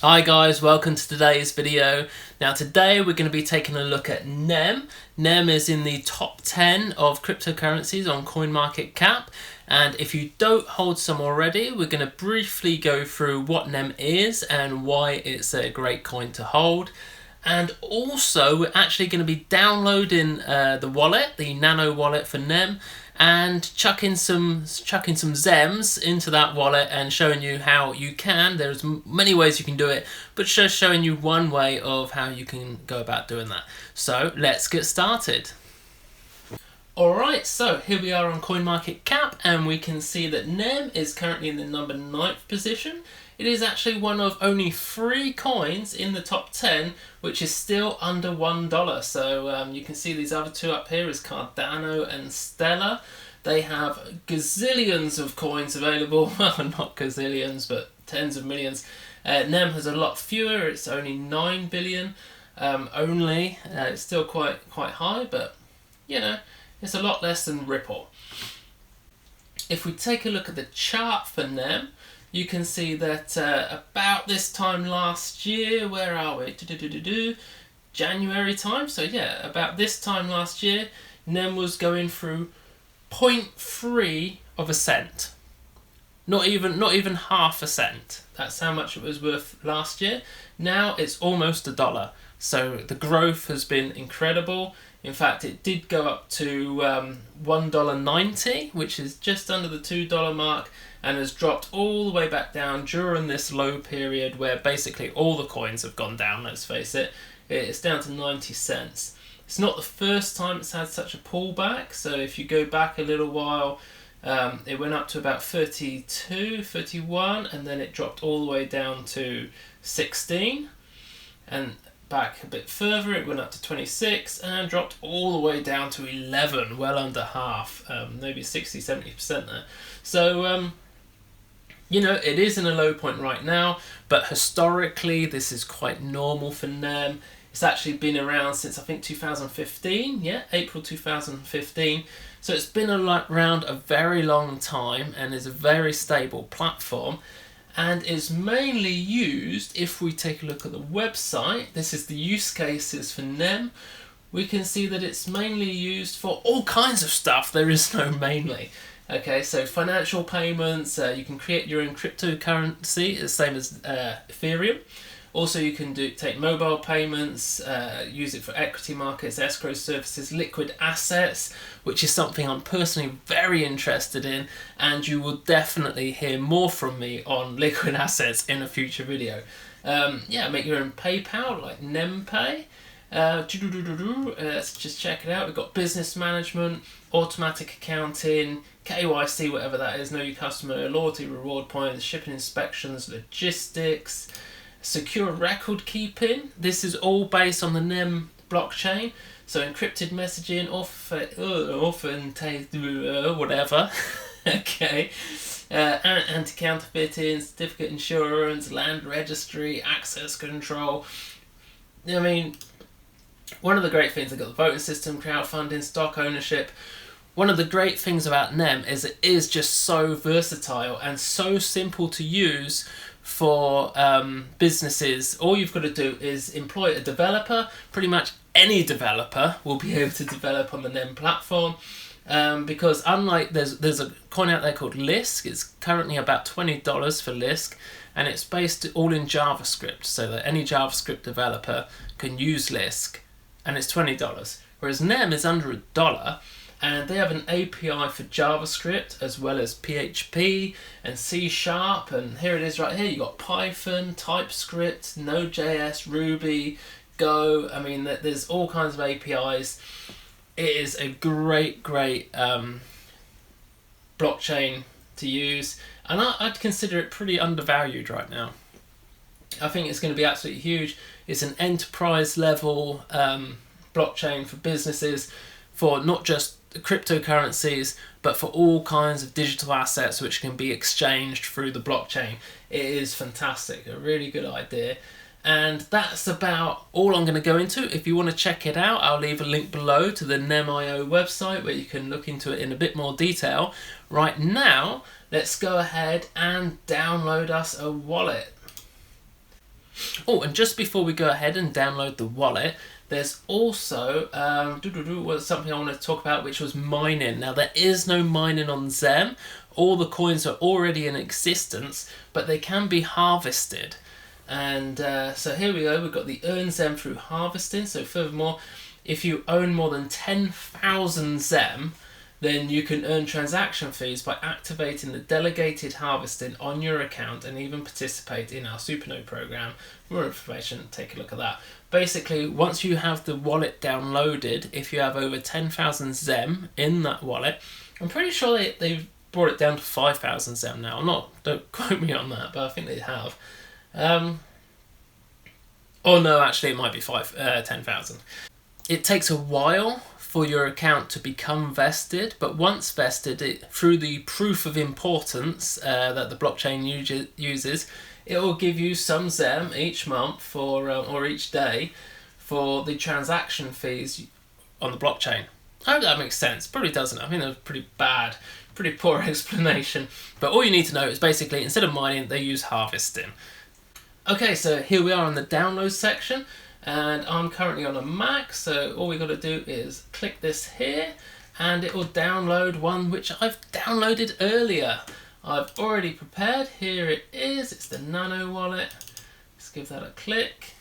Hi guys, welcome to today's video. Now today we're going to be taking a look at NEM. NEM is in the top 10 of cryptocurrencies on CoinMarketCap, and if you don't hold some already, we're going to briefly go through what NEM is and why it's a great coin to hold. And also we're actually going to be downloading the wallet, the NanoWallet for NEM, and chucking some Zems into that wallet and showing you how you can. There's many ways you can do it, but just showing you one way of how you can go about doing that. So let's get started. Alright, so here we are on CoinMarketCap, and we can see that NEM is currently in the number 9th position. It is actually one of only 3 coins in the top 10 which is still under $1. So you can see these other 2 up here is Cardano and Stellar. They have gazillions of coins available. Well, not gazillions, but tens of millions. NEM has a lot fewer. It's only 9 billion only. It's still quite high, but you know, it's a lot less than Ripple. If we take a look at the chart for NEM, you can see that about this time last year, where are we? January time. So yeah, about this time last year, NEM was going through 0.3 of a cent. Not even half a cent. That's how much it was worth last year. Now it's almost $1. So the growth has been incredible. In fact, it did go up to $1.90, which is just under the $2 mark, and has dropped all the way back down during this low period where basically all the coins have gone down, let's face it. It's down to 90 cents. It's not the first time it's had such a pullback, so if you go back a little while, it went up to about 32, 31, and then it dropped all the way down to 16, and back a bit further it went up to 26 and dropped all the way down to 11, well under half, maybe 60-70% there. So you know, it is in a low point right now, but historically this is quite normal for NEM. It's actually been around since I think 2015, yeah, April 2015. So it's been around a very long time and is a very stable platform, and is mainly used, if we take a look at the website, this is the use cases for NEM, we can see that it's mainly used for all kinds of stuff. There is no mainly. Okay, so financial payments, you can create your own cryptocurrency, the same as Ethereum. Also, you can take mobile payments, use it for equity markets, escrow services, liquid assets, which is something I'm personally very interested in, and you will definitely hear more from me on liquid assets in a future video. Yeah, make your own PayPal, like NemPay. Let's just check it out. We've got business management, automatic accounting, KYC, whatever that is, know your customer, loyalty, reward points, shipping inspections, logistics, secure record keeping. This is all based on the NEM blockchain, so encrypted messaging, whatever. Okay, anti-counterfeiting, certificate insurance, land registry, access control. I mean, one of the great things, they've got the voting system, crowdfunding, stock ownership. One of the great things about NEM is it is just so versatile and so simple to use for businesses. All you've got to do is employ a developer. Pretty much any developer will be able to develop on the NEM platform, because unlike there's a coin out there called Lisk. It's currently about $20 for Lisk, and it's based all in JavaScript, so that any JavaScript developer can use Lisk, and it's $20. Whereas NEM is under $1, and they have an API for JavaScript as well as PHP and C#, and here it is right here. You got Python, TypeScript, Node.js, Ruby, Go. I mean, there's all kinds of APIs. It is a great blockchain to use, and I'd consider it pretty undervalued right now. I think it's going to be absolutely huge. It's an enterprise level blockchain for businesses, for not just cryptocurrencies, but for all kinds of digital assets which can be exchanged through the blockchain. It is fantastic, a really good idea. And that's about all I'm going to go into. If you want to check it out, I'll leave a link below to the NEM.io website where you can look into it in a bit more detail. Right now, let's go ahead and download us a wallet. Oh, and just before we go ahead and download the wallet, there's also something I want to talk about, which was mining. Now, there is no mining on Zem. All the coins are already in existence, but they can be harvested. And so here we go. We've got the earn Zem through harvesting. So furthermore, if you own more than 10,000 Zem, then you can earn transaction fees by activating the delegated harvesting on your account and even participate in our Supernode program. For more information, take a look at that. Basically, once you have the wallet downloaded, if you have over 10,000 Zem in that wallet, I'm pretty sure they've brought it down to 5,000 Zem now. Don't quote me on that, but I think they have. Or no, actually it might be 10,000. It takes a while for your account to become vested, but once vested, through the proof of importance that the blockchain uses, it will give you some Zem each month or each day for the transaction fees on the blockchain. I hope that makes sense. Probably doesn't. I think that's pretty poor explanation. But all you need to know is basically, instead of mining, they use harvesting. Okay, so here we are in the download section. And I'm currently on a Mac, so all we got to do is click this here and it will download one which I've downloaded earlier. I've already prepared. Here it is. It's the NanoWallet. Let's give that a click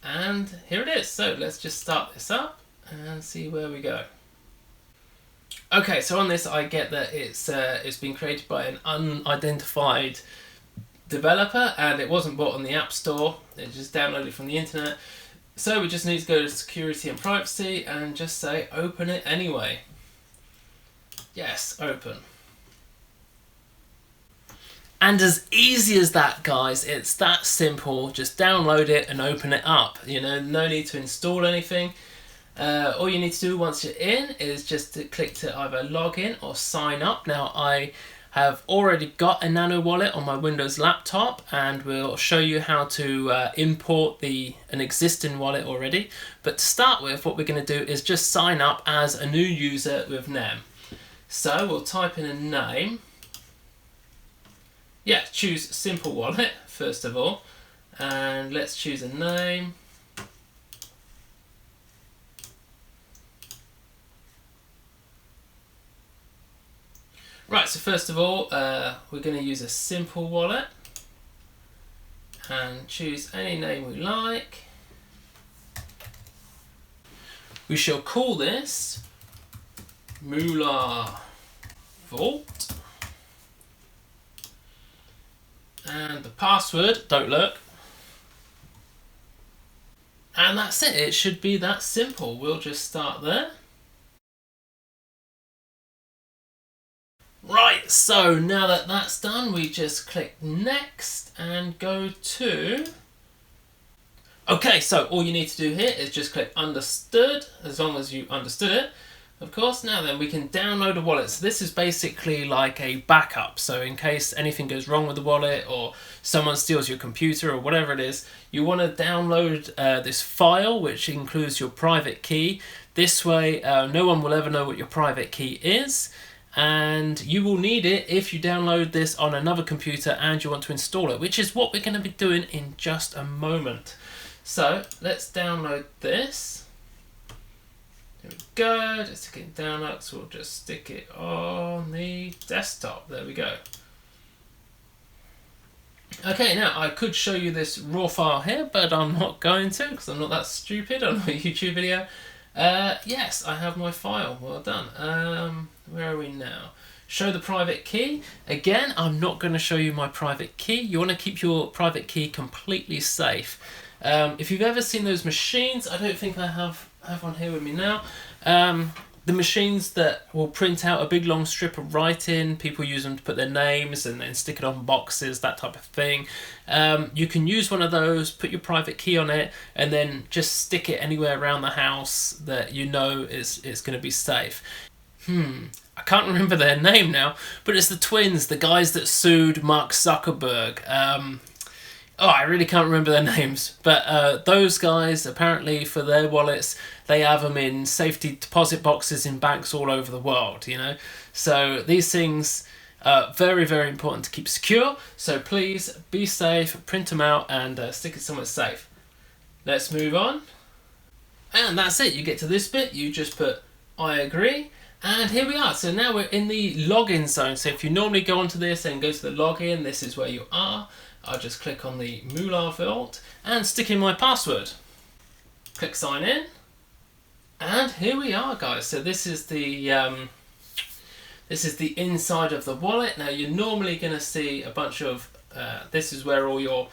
and here it is. So let's just start this up and see where we go. Okay, so on this I get that it's been created by an unidentified developer and it wasn't bought on the App Store. It just downloaded from the internet. So we just need to go to security and privacy and just say open it anyway. Yes, open. And as easy as that, guys, it's that simple. Just download it and open it up. You know, no need to install anything. All you need to do once you're in is just to click to either log in or sign up. Now, I have already got a NanoWallet on my Windows laptop and we'll show you how to import an existing wallet already. But to start with, what we're going to do is just sign up as a new user with NEM. So we'll type in a name. Yeah, choose Simple Wallet first of all. And let's choose a name. Right, so first of all, we're going to use a simple wallet and choose any name we like. We shall call this Moolah Vault. And the password, don't look. And that's it, it should be that simple. We'll just start there. Right, so now that that's done, we just click next and go to... Okay, so all you need to do here is just click understood, as long as you understood it. Of course, now then we can download a wallet. So this is basically like a backup. So in case anything goes wrong with the wallet or someone steals your computer or whatever it is, you want to download this file, which includes your private key. This way, no one will ever know what your private key is. And you will need it if you download this on another computer and you want to install it, which is what we're going to be doing in just a moment. So let's download this. There we go, just stick it down, so we'll just stick it on the desktop. There we go. Okay, now I could show you this raw file here, but I'm not going to because I'm not that stupid on a YouTube video. Yes, I have my file. Well done. Where are we now? Show the private key. Again, I'm not going to show you my private key. You want to keep your private key completely safe. If you've ever seen those machines, I don't think I have one here with me now. The machines that will print out a big long strip of writing, people use them to put their names and then stick it on boxes, that type of thing. You can use one of those, put your private key on it, and then just stick it anywhere around the house that you know is going to be safe. I can't remember their name now, but it's the twins, the guys that sued Mark Zuckerberg. I really can't remember their names, but those guys, apparently for their wallets, they have them in safety deposit boxes in banks all over the world, you know. So these things are very, very important to keep secure. So please be safe, print them out and stick it somewhere safe. Let's move on. And that's it. You get to this bit, you just put I agree. And here we are. So now we're in the login zone. So if you normally go onto this and go to the login, this is where you are. I'll just click on the Moolah Vault and stick in my password. Click sign in. And here we are, guys. So this is the inside of the wallet. Now you're normally going to see a bunch of, this is where all your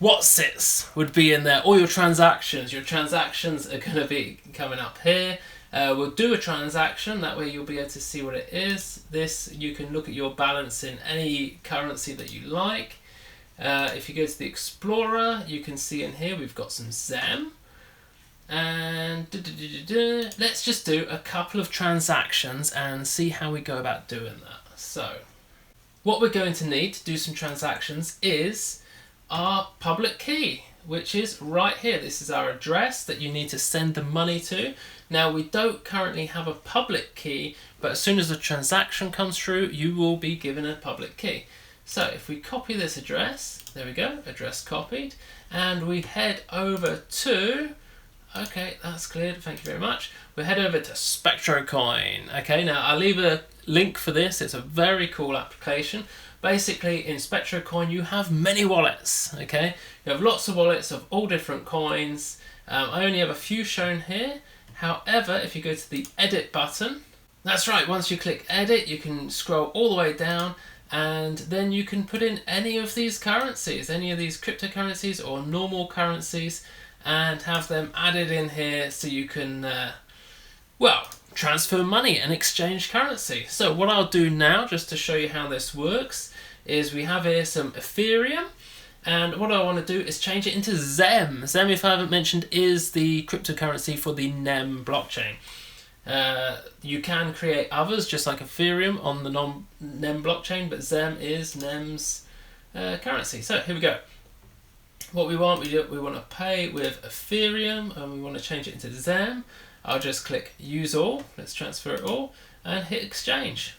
whatsits would be in there, all your transactions. Your transactions are going to be coming up here. We'll do a transaction, that way you'll be able to see what it is. This, you can look at your balance in any currency that you like. If you go to the Explorer, you can see in here we've got some ZEM. And let's just do a couple of transactions and see how we go about doing that. So what we're going to need to do some transactions is our public key, which is right here. This is our address that you need to send the money to. Now we don't currently have a public key, but as soon as the transaction comes through, you will be given a public key. So if we copy this address, there we go, address copied, and we head over to, okay, that's cleared, thank you very much. We head over to SpectroCoin. Okay, now I'll leave a link for this. It's a very cool application. Basically, in SpectroCoin, you have many wallets, okay? You have lots of wallets of all different coins. I only have a few shown here. However, if you go to the edit button, that's right, once you click edit, you can scroll all the way down and then you can put in any of these currencies, any of these cryptocurrencies or normal currencies, and have them added in here so you can, well, transfer money and exchange currency. So what I'll do now, just to show you how this works, is we have here some Ethereum, and what I want to do is change it into ZEM. ZEM, if I haven't mentioned, is the cryptocurrency for the NEM blockchain. You can create others, just like Ethereum, on the non-NEM blockchain, but ZEM is NEM's currency. So here we go. What we want, we want to pay with Ethereum, and we want to change it into ZEM. I'll just click use all, let's transfer it all, and hit exchange.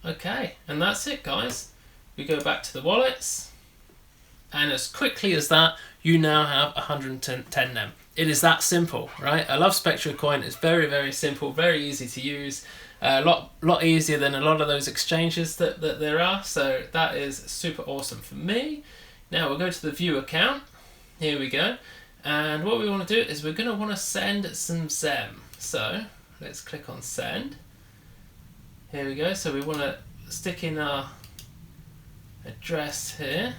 Okay, and that's it, guys. We go back to the wallets, and as quickly as that, you now have 110 NEM. It is that simple, right? I love SpectroCoin. It's very, very simple, very easy to use. A lot easier than a lot of those exchanges that there are. So that is super awesome for me. Now we'll go to the view account. Here we go. And what we want to do is we're going to want to send some ZEM. So let's click on send. Here we go. So we want to stick in our address here.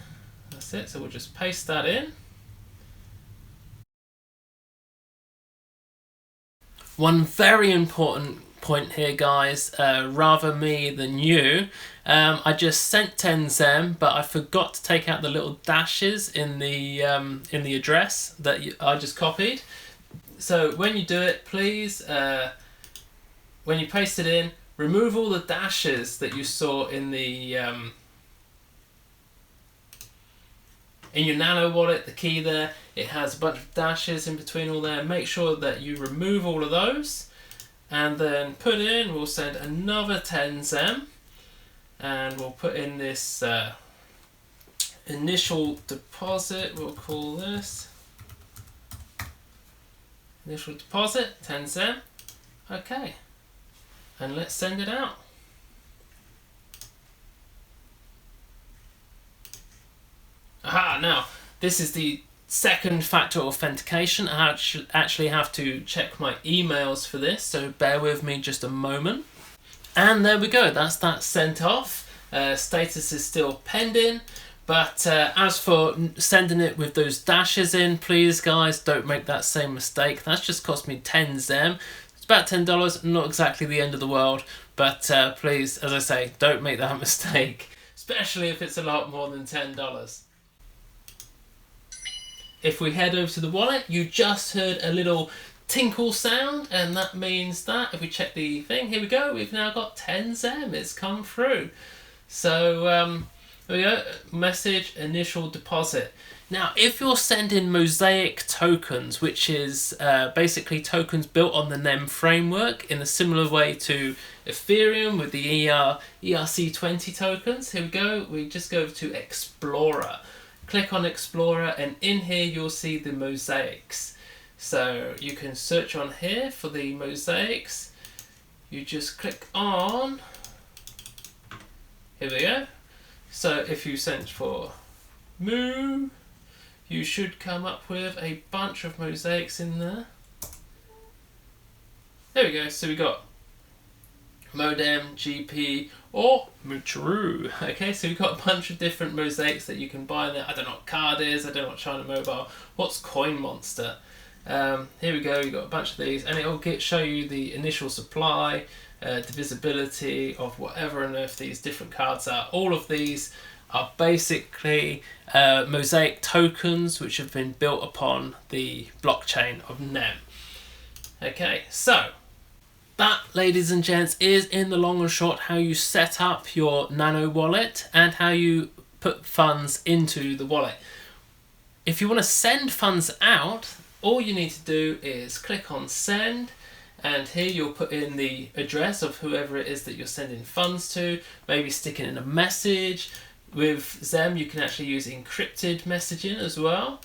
That's it. So we'll just paste that in. One very important point here, guys, rather me than you, I just sent 10 ZEM, but I forgot to take out the little dashes in the address that I just copied. So when you do it, please, when you paste it in, remove all the dashes that you saw in the in your NanoWallet, the key there. It has a bunch of dashes in between all there. Make sure that you remove all of those. And then put in, we'll send another 10 ZEM, and we'll put in this initial deposit, we'll call this initial deposit, 10 ZEM. Okay, and let's send it out. Aha, now this is the second factor authentication. I actually have to check my emails for this, so bear with me just a moment. And there we go, that's that sent off. Status is still pending, but as for sending it with those dashes in, please guys, don't make that same mistake. That's just cost me 10 ZEM. It's about $10, not exactly the end of the world, but please, as I say, don't make that mistake, especially if it's a lot more than $10. If we head over to the wallet, you just heard a little tinkle sound, and that means that if we check the thing, here we go, we've now got 10 ZEM, it's come through. So There we go, message initial deposit. Now, if you're sending Mosaic tokens, which is basically tokens built on the NEM framework in a similar way to Ethereum with the ERC20 tokens, here we go, we just go to Explorer. Click on Explorer, and in here you'll see the mosaics. So you can search on here for the mosaics. You just click on, here we go. So if you search for Moo, you should come up with a bunch of mosaics in there. There we go, so we got modem, GP, or Mutroo. Okay, so we've got a bunch of different mosaics that you can buy there. I don't know what card is, I don't know what China Mobile, what's Coin Monster. Here we go, you've got a bunch of these, and it'll show you the initial supply, divisibility of whatever on earth these different cards are. All of these are basically mosaic tokens which have been built upon the blockchain of NEM. Okay, so that, ladies and gents, is in the long and short how you set up your NanoWallet and how you put funds into the wallet. If you want to send funds out, all you need to do is click on send, and here you'll put in the address of whoever it is that you're sending funds to, maybe stick it in a message. With Zem you can actually use encrypted messaging as well.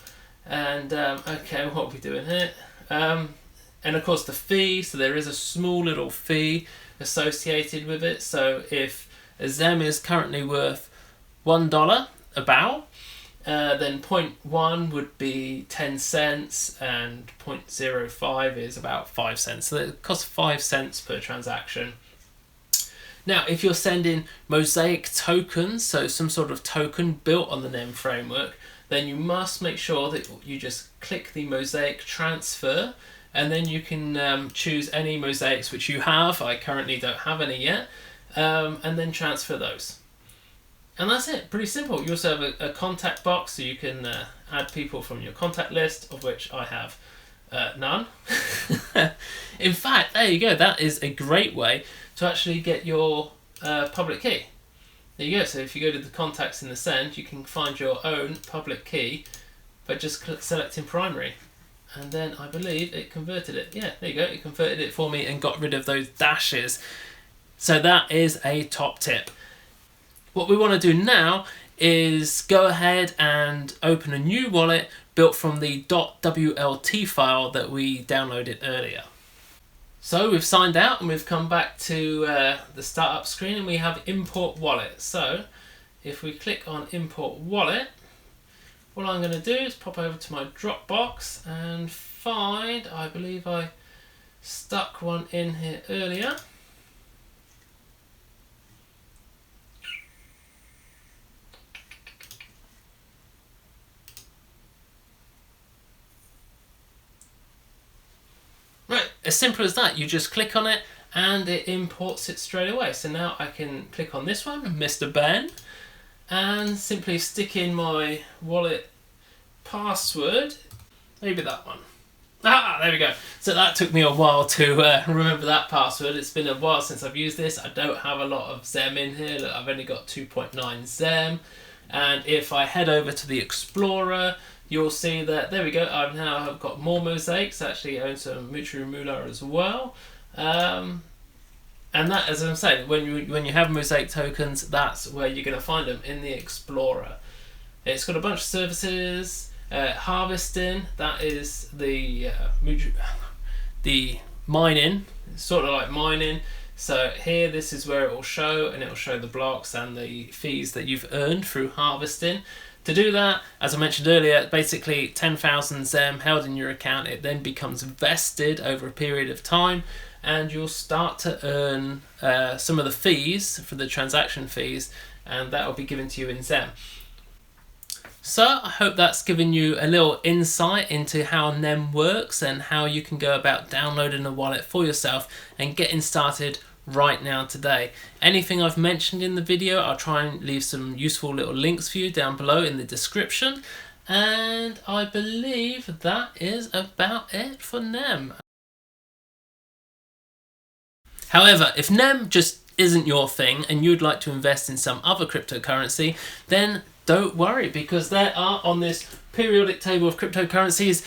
And okay, what are we doing here? And of course the fee, so there is a small little fee associated with it. So if a Zem is currently worth $1 about, then 0.1 would be 10 cents and 0.05 is about 5 cents. So it costs 5 cents per transaction. Now, if you're sending mosaic tokens, so some sort of token built on the NEM framework, then you must make sure that you just click the mosaic transfer, and then you can choose any mosaics which you have. I currently don't have any yet, and then transfer those. And that's it, pretty simple. You also have a contact box, so you can add people from your contact list, of which I have none. In fact, there you go, that is a great way to actually get your public key. There you go, so if you go to the contacts in the send, you can find your own public key by just selecting primary. And then I believe it converted it. Yeah, there you go, it converted it for me and got rid of those dashes. So that is a top tip. What we want to do now is go ahead and open a new wallet built from the .wlt file that we downloaded earlier. So we've signed out and we've come back to the startup screen, and we have import wallet. So if we click on import wallet, what I'm going to do is pop over to my Dropbox and find, I believe I stuck one in here earlier. Right, as simple as that. You just click on it and it imports it straight away. So now I can click on this one, Mr. Ben, and simply stick in my wallet password, maybe that one. There we go. So that took me a while to remember that password. It's been a while since I've used this. I don't have a lot of Zem in here. Look, I've only got 2.9 Zem. And if I head over to the Explorer, you'll see that, there we go, I've now got more mosaics. I actually own some Mutroo Moolah as well. And that, as I'm saying, when you have mosaic tokens, that's where you're going to find them, in the Explorer. It's got a bunch of services. Harvesting, that is the mining, it's sort of like mining. So here, this is where it will show, and it will show the blocks and the fees that you've earned through harvesting. To do that, as I mentioned earlier, basically 10,000 Zem held in your account, it then becomes vested over a period of time, and you'll start to earn some of the fees for the transaction fees, and that will be given to you in Zem. So I hope that's given you a little insight into how NEM works and how you can go about downloading a wallet for yourself and getting started right now today. Anything I've mentioned in the video, I'll try and leave some useful little links for you down below in the description. And I believe that is about it for NEM. However, if NEM just isn't your thing and you'd like to invest in some other cryptocurrency, then don't worry, because there are, on this periodic table of cryptocurrencies,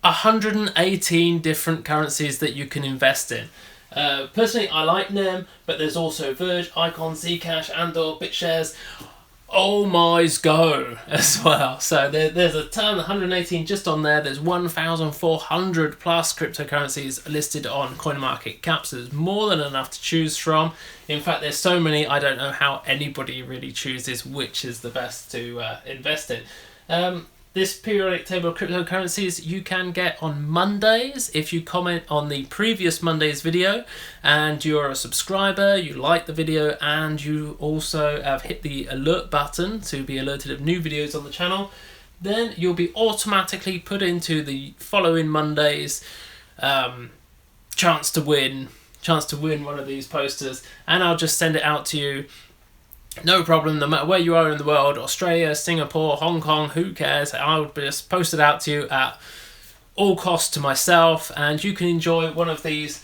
118 different currencies that you can invest in. Personally, I like NEM, but there's also Verge, Icon, Zcash, Andor, BitShares, Oh my's go as well. So there's a ton, 118 just on there. There's 1,400 plus cryptocurrencies listed on CoinMarketCap, so there's more than enough to choose from. In fact, there's so many, I don't know how anybody really chooses which is the best to invest in. This periodic table of cryptocurrencies you can get on Mondays if you comment on the previous Monday's video and you're a subscriber, you like the video, and you also have hit the alert button to be alerted of new videos on the channel. Then you'll be automatically put into the following Monday's chance to win one of these posters, and I'll just send it out to you. No problem, no matter where you are in the world, Australia, Singapore, Hong Kong, who cares? I'll just post it out to you at all costs to myself, and you can enjoy one of these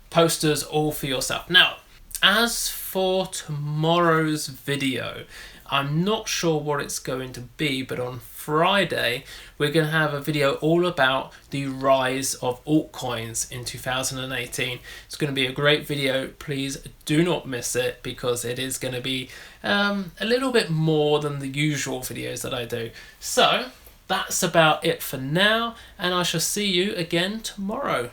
posters all for yourself. Now, as for tomorrow's video, I'm not sure what it's going to be, but on Friday we're going to have a video all about the rise of altcoins in 2018. It's going to be a great video. Please do not miss it, because it is going to be a little bit more than the usual videos that I do. So that's about it for now, and I shall see you again tomorrow.